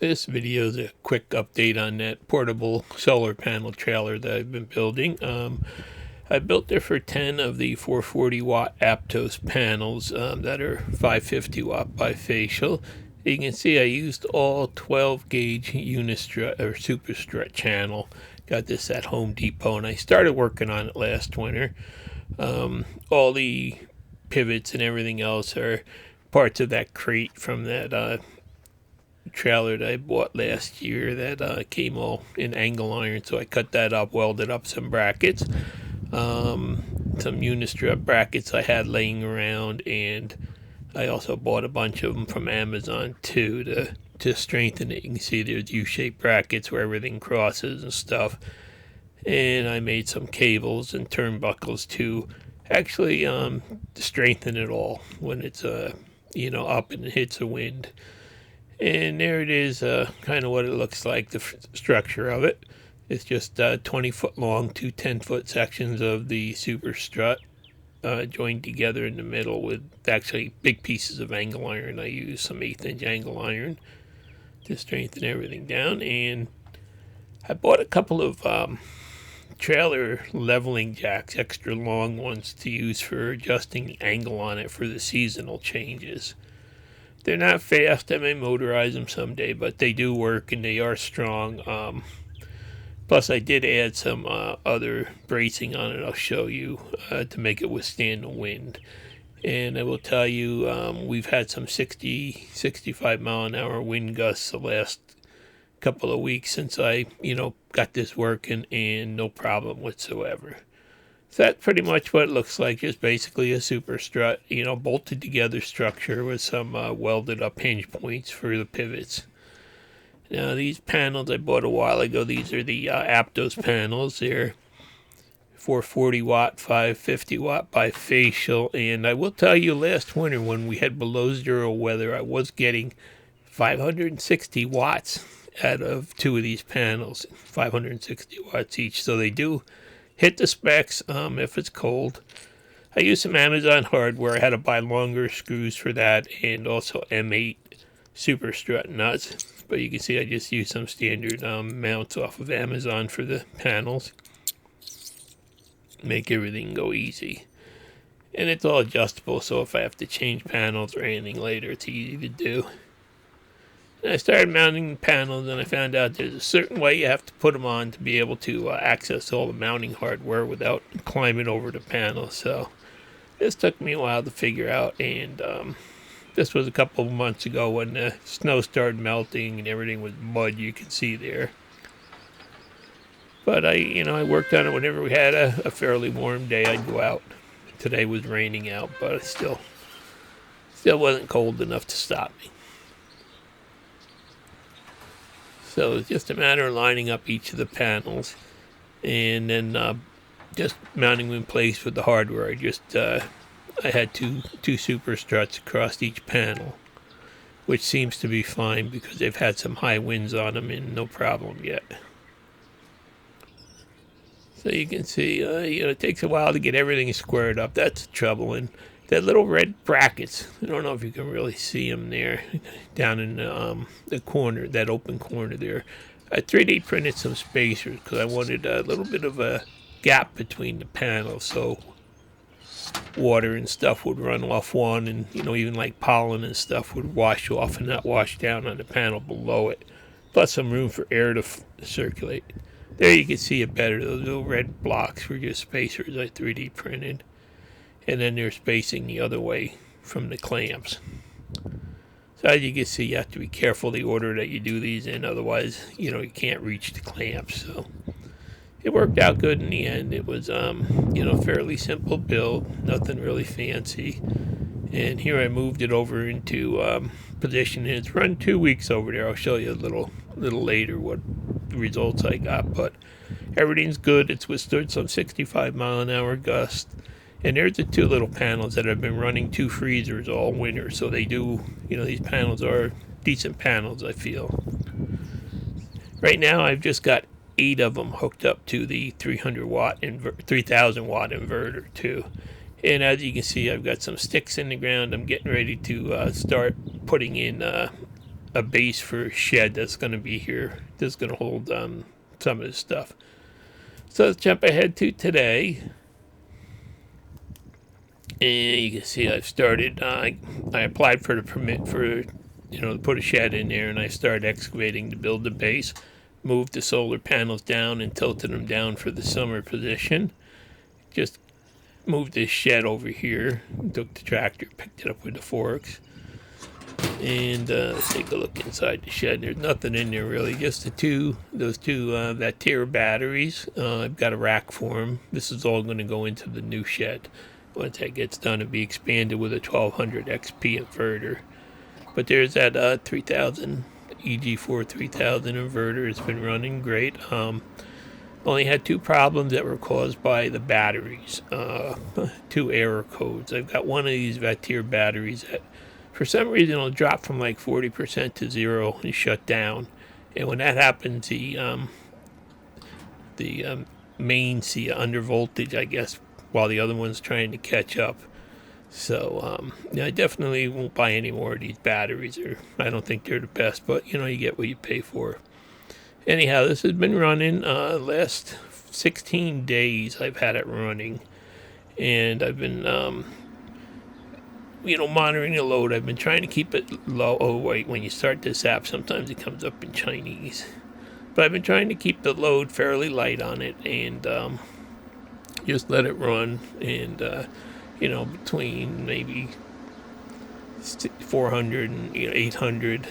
This video is a quick update on that portable solar panel trailer that I've been building. I built it for 10 of the 440 watt Aptos panels that are 550 watt bifacial. You can see I used all 12 gauge unistrut or super strut channel. Got this at Home Depot and I started working on it last winter. All the pivots and everything else are parts of that crate from that trailer that I bought last year that came all in angle iron. So I cut that up, welded up some brackets, some unistrut brackets I had laying around, and I also bought a bunch of them from Amazon too to strengthen it. You can see there's U-shaped brackets where everything crosses and stuff. And I made some cables and turnbuckles to actually strengthen it all when it's up and it hits the wind. And there it is, kind of what it looks like, the structure of it. It's just 20 foot long, two 10-foot sections of the super strut joined together in the middle with actually big pieces of angle iron. I used some 1/8-inch angle iron to strengthen everything down. And I bought a couple of trailer leveling jacks, extra long ones to use for adjusting the angle on it for the seasonal changes. They're not fast. I may motorize them someday, but they do work and they are strong. Plus, I did add some other bracing on it. I'll show you to make it withstand the wind. And I will tell you, we've had some 60, 65 mile an hour wind gusts the last couple of weeks since I, got this working, and no problem whatsoever. So that's pretty much what it looks like, just basically a super strut, bolted together structure with some welded up hinge points for the pivots. Now these panels I bought a while ago, these are the Aptos panels. They're 440 watt, 550 watt bifacial, and I will tell you last winter when we had below zero weather, I was getting 560 watts out of two of these panels, 560 watts each, so they do hit the specs if it's cold. I used some Amazon hardware. I had to buy longer screws for that and also M8 super strut nuts. But you can see I just used some standard mounts off of Amazon for the panels. Make everything go easy. And it's all adjustable, so if I have to change panels or anything later, it's easy to do. And I started mounting the panels, and I found out there's a certain way you have to put them on to be able to access all the mounting hardware without climbing over the panel. So this took me a while to figure out, and this was a couple of months ago when the snow started melting and everything was mud, you can see there. But I worked on it whenever we had a fairly warm day. I'd go out. Today was raining out, but it still wasn't cold enough to stop me. So it's just a matter of lining up each of the panels and then just mounting them in place with the hardware. I had two super struts across each panel, which seems to be fine because they've had some high winds on them and no problem yet. So you can see, it takes a while to get everything squared up. That's the trouble. And that little red brackets, I don't know if you can really see them there, down in the corner, that open corner there. I 3D printed some spacers because I wanted a little bit of a gap between the panels so water and stuff would run off one, and even like pollen and stuff would wash off and not wash down on the panel below it. Plus some room for air to circulate. There you can see it better. Those little red blocks were just spacers I 3D printed. And then they're spacing the other way from the clamps. So as you can see, you have to be careful the order that you do these in, otherwise, you can't reach the clamps. So it worked out good in the end. It was, fairly simple build, nothing really fancy. And here I moved it over into position, and it's run 2 weeks over there. I'll show you a little later what results I got, but everything's good. It's withstood some 65 mile an hour gusts. And there's the two little panels that have been running two freezers all winter. So they do, these panels are decent panels, I feel. Right now, I've just got 8 of them hooked up to the 300 watt 3000 watt inverter too. And as you can see, I've got some sticks in the ground. I'm getting ready to start putting in a base for a shed that's going to be here. That's going to hold some of this stuff. So let's jump ahead to today. And you can see I've started, I applied for the permit for, to put a shed in there, and I started excavating to build the base. Moved the solar panels down and tilted them down for the summer position. Just moved this shed over here. Took the tractor, picked it up with the forks. And let's take a look inside the shed. There's nothing in there really, just those two Vatrer batteries. I've got a rack for them. This is all going to go into the new shed. Once that gets done, it'll be expanded with a 1200 XP inverter. But there's that 3000 EG4 3000 inverter. It's been running great. Only had two problems that were caused by the batteries. Two error codes. I've got one of these Vatrer batteries that, for some reason, it'll drop from like 40% to 0 and shut down. And when that happens, the mains see under voltage, I guess, while the other one's trying to catch up. So, I definitely won't buy any more of these batteries. I don't think they're the best, but, you get what you pay for. Anyhow, this has been running last 16 days I've had it running. And I've been, monitoring the load. I've been trying to keep it low. Oh, wait, when you start this app, sometimes it comes up in Chinese. But I've been trying to keep the load fairly light on it and just let it run. And, between maybe 400 and 800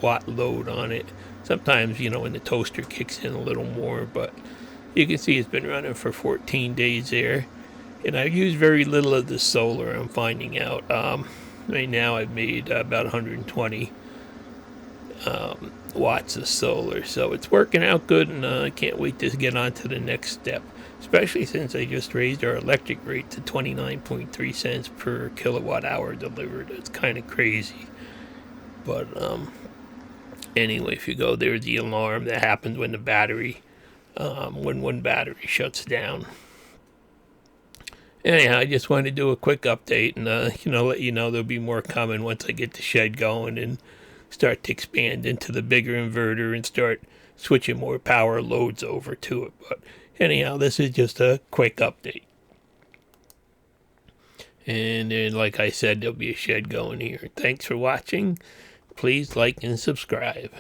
watt load on it. Sometimes, when the toaster kicks in a little more, but you can see it's been running for 14 days there. And I've used very little of the solar, I'm finding out. Right now I've made about 120 watts of solar. So it's working out good, and I can't wait to get on to the next step. Especially since I just raised our electric rate to 29.3 cents per kilowatt hour delivered. It's kind of crazy. But anyway, if you go, there's the alarm that happens when the battery, when one battery shuts down. Anyhow, I just wanted to do a quick update and, let you know there'll be more coming once I get the shed going and start to expand into the bigger inverter and start switching more power loads over to it. But anyhow, this is just a quick update. And then, like I said, there'll be a shed going here. Thanks for watching. Please like and subscribe.